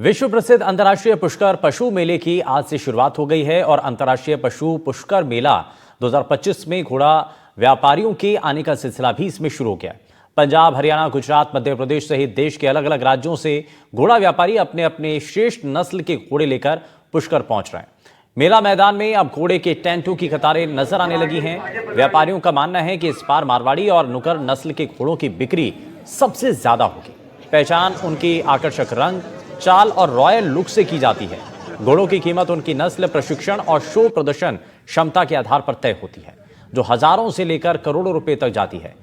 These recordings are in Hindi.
विश्व प्रसिद्ध अंतर्राष्ट्रीय पुष्कर पशु मेले की आज से शुरुआत हो गई है और अंतर्राष्ट्रीय पशु पुष्कर मेला 2025 में घोड़ा व्यापारियों के आने का सिलसिला भी इसमें शुरू हो गया। पंजाब, हरियाणा, गुजरात, मध्य प्रदेश सहित देश के अलग अलग राज्यों से घोड़ा व्यापारी अपने अपने श्रेष्ठ नस्ल के घोड़े लेकर पुष्कर पहुंच रहे हैं। मेला मैदान में अब घोड़े के टेंटों की कतारें नजर आने लगी हैं। व्यापारियों का मानना है कि इस बार मारवाड़ी और नुकर नस्ल के घोड़ों की बिक्री सबसे ज्यादा होगी। पहचान उनकी आकर्षक रंग, चाल और रॉयल लुक से की जाती है। घोड़ों की कीमत उनकी नस्ल, प्रशिक्षण और शो प्रदर्शन क्षमता के आधार पर तय होती है, जो हजारों से लेकर करोड़ों रुपए तक जाती है।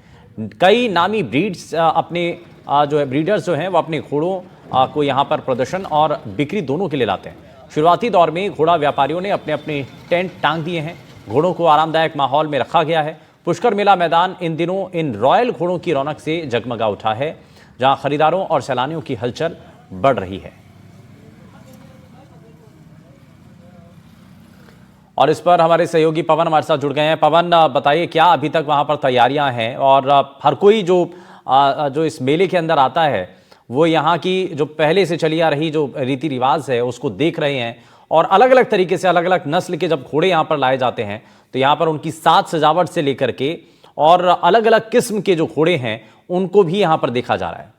कई नामी ब्रीड्स ब्रीडर्स जो हैं वो अपने घोड़ों को यहाँ पर प्रदर्शन और बिक्री दोनों के लिए लाते हैं। शुरुआती दौर में घोड़ा व्यापारियों ने अपने अपने टेंट टांग दिए हैं। घोड़ों को आरामदायक माहौल में रखा गया है। पुष्कर मेला मैदान इन दिनों इन रॉयल घोड़ों की रौनक से जगमगा उठा है, जहां खरीदारों और सैलानियों की हलचल बढ़ रही है। और इस पर हमारे सहयोगी पवन हमारे साथ जुड़ गए हैं। पवन, बताइए क्या अभी तक वहां पर तैयारियां हैं और हर कोई जो इस मेले के अंदर आता है वो यहाँ की जो पहले से चली आ रही जो रीति रिवाज है उसको देख रहे हैं, और अलग अलग तरीके से अलग अलग नस्ल के जब घोड़े यहाँ पर लाए जाते हैं तो यहाँ पर उनकी साज सजावट से लेकर के और अलग अलग किस्म के जो घोड़े हैं उनको भी यहाँ पर देखा जा रहा है।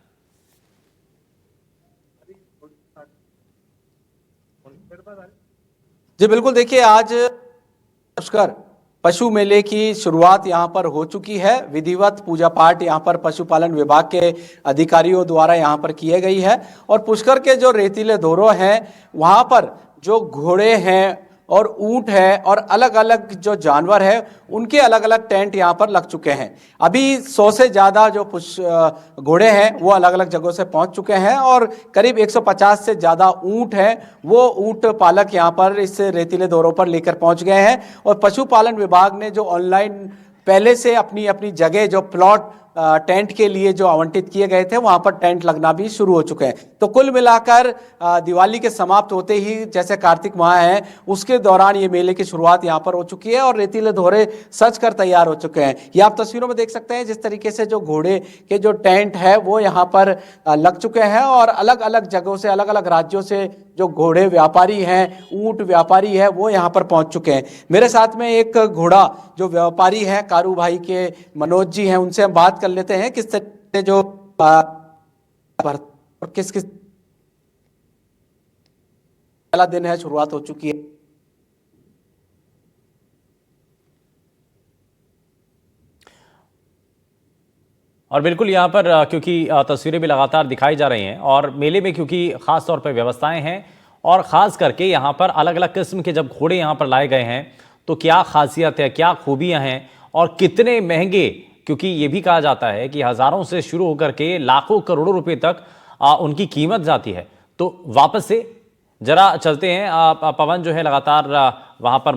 जी बिल्कुल, देखिए आज पुष्कर पशु मेले की शुरुआत यहाँ पर हो चुकी है। विधिवत पूजा पाठ यहाँ पर पशुपालन विभाग के अधिकारियों द्वारा यहाँ पर किए गई है, और पुष्कर के जो रेतीले दौरों हैं वहाँ पर जो घोड़े हैं और ऊंट है और अलग अलग जो जानवर है उनके अलग अलग टेंट यहाँ पर लग चुके हैं। अभी 100 से ज़्यादा जो घोड़े हैं वो अलग अलग जगहों से पहुँच चुके हैं, और करीब 150 से ज़्यादा ऊंट हैं वो ऊंट पालक यहाँ पर इस रेतीले दौरों पर लेकर पहुँच गए हैं। और पशुपालन विभाग ने जो ऑनलाइन पहले से अपनी अपनी जगह जो प्लॉट टेंट के लिए जो आवंटित किए गए थे वहां पर टेंट लगना भी शुरू हो चुके हैं। तो कुल मिलाकर दिवाली के समाप्त होते ही जैसे कार्तिक माह है उसके दौरान ये मेले की शुरुआत यहां पर हो चुकी है और रेतीले दौरे सज कर तैयार हो चुके हैं। ये आप तस्वीरों में देख सकते हैं जिस तरीके से जो घोड़े के जो टेंट है वो यहाँ पर लग चुके हैं, और अलग अलग जगहों से अलग अलग राज्यों से जो घोड़े व्यापारी हैं, ऊंट व्यापारी है वो यहाँ पर पहुंच चुके हैं। मेरे साथ में एक घोड़ा जो व्यापारी है कारू भाई के मनोज जी हैं, उनसे हम बात कर लेते हैं किस तरह से जो किस किस पहला दिन है, शुरुआत हो चुकी है। और बिल्कुल यहाँ पर क्योंकि तस्वीरें भी लगातार दिखाई जा रही हैं और मेले में क्योंकि खास तौर पर व्यवस्थाएं हैं और ख़ास करके यहाँ पर अलग अलग किस्म के जब घोड़े यहाँ पर लाए गए हैं तो क्या खासियत है, क्या खूबियाँ हैं और कितने महंगे, क्योंकि ये भी कहा जाता है कि हज़ारों से शुरू होकर के लाखों करोड़ों रुपए तक उनकी कीमत जाती है। तो वापस से जरा चलते हैं। पवन जो है लगातार वहाँ पर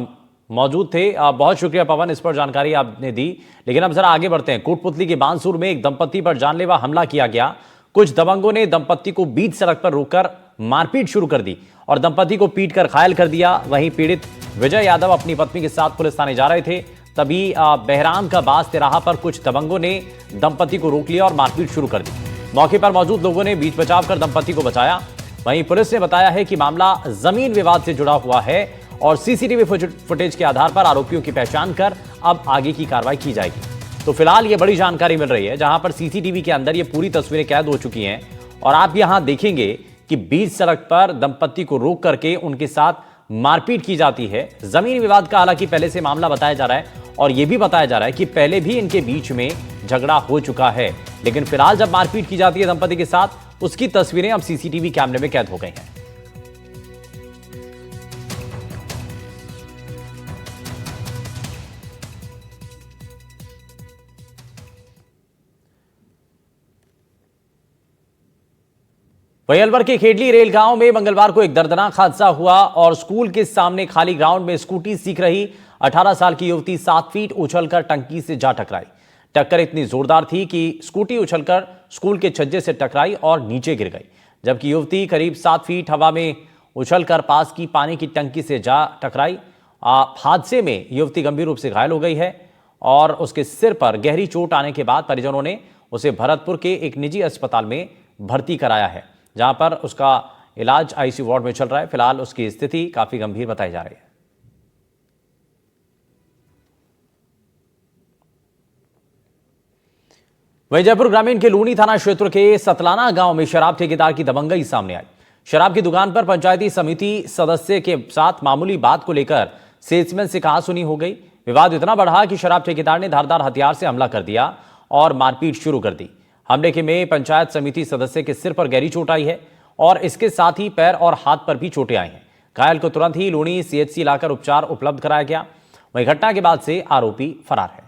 मौजूद थे। बहुत शुक्रिया पवन, इस पर जानकारी आपने दी। लेकिन अब जरा आगे बढ़ते हैं। कोटपुतली के बानसूर में एक दंपत्ति पर जानलेवा हमला किया गया। कुछ दबंगों ने दंपत्ति को बीच सड़क पर रोककर मारपीट शुरू कर दी और दंपत्ति को पीटकर घायल कर दिया। वहीं पीड़ित विजय यादव अपनी पत्नी के साथ पुलिस थाने जा रहे थे, तभी बहराम का बास तिराहा पर कुछ दबंगों ने दंपत्ति को रोक लिया और मारपीट शुरू कर दी। मौके पर मौजूद लोगों ने बीच बचाव कर दंपत्ति को बचाया। वहीं पुलिस ने बताया है कि मामला जमीन विवाद से जुड़ा हुआ है और सीसीटीवी फुटेज के आधार पर आरोपियों की पहचान कर अब आगे की कार्रवाई की जाएगी। तो फिलहाल ये बड़ी जानकारी मिल रही है, जहां पर सीसीटीवी के अंदर ये पूरी तस्वीरें कैद हो चुकी हैं और आप यहां देखेंगे कि बीच सड़क पर दंपत्ति को रोक करके उनके साथ मारपीट की जाती है। जमीन विवाद का हालांकि पहले से मामला बताया जा रहा है और यह भी बताया जा रहा है कि पहले भी इनके बीच में झगड़ा हो चुका है, लेकिन फिलहाल जब मारपीट की जाती है दंपति के साथ उसकी तस्वीरें अब सीसीटीवी कैमरे में कैद हो गई हैं। वहीं अलवर के खेडली रेल गांव में मंगलवार को एक दर्दनाक हादसा हुआ और स्कूल के सामने खाली ग्राउंड में स्कूटी सीख रही 18 साल की युवती 7 फीट उछलकर टंकी से जा टकराई। टक्कर इतनी जोरदार थी कि स्कूटी उछलकर स्कूल के छज्जे से टकराई और नीचे गिर गई, जबकि युवती करीब 7 फीट हवा में उछलकर पास की पानी की टंकी से जा टकराई। हादसे में युवती गंभीर रूप से घायल हो गई है और उसके सिर पर गहरी चोट आने के बाद परिजनों ने उसे भरतपुर के एक निजी अस्पताल में भर्ती कराया है, जहां पर उसका इलाज आईसीयू वार्ड में चल रहा है। फिलहाल उसकी स्थिति काफी गंभीर बताई जा रही है। वहीं जयपुर ग्रामीण के लूनी थाना क्षेत्र के सतलाना गांव में शराब ठेकेदार की दबंगई सामने आई। शराब की दुकान पर पंचायती समिति सदस्य के साथ मामूली बात को लेकर सेल्समैन से कहासुनी हो गई। विवाद इतना बढ़ा कि शराब ठेकेदार ने धारदार हथियार से हमला कर दिया और मारपीट शुरू कर दी। हमले के में पंचायत समिति सदस्य के सिर पर गहरी चोट आई है और इसके साथ ही पैर और हाथ पर भी चोटें आई हैं। घायल को तुरंत ही लूनी सीएचसी लाकर उपचार उपलब्ध कराया गया। वहीं घटना के बाद से आरोपी फरार है।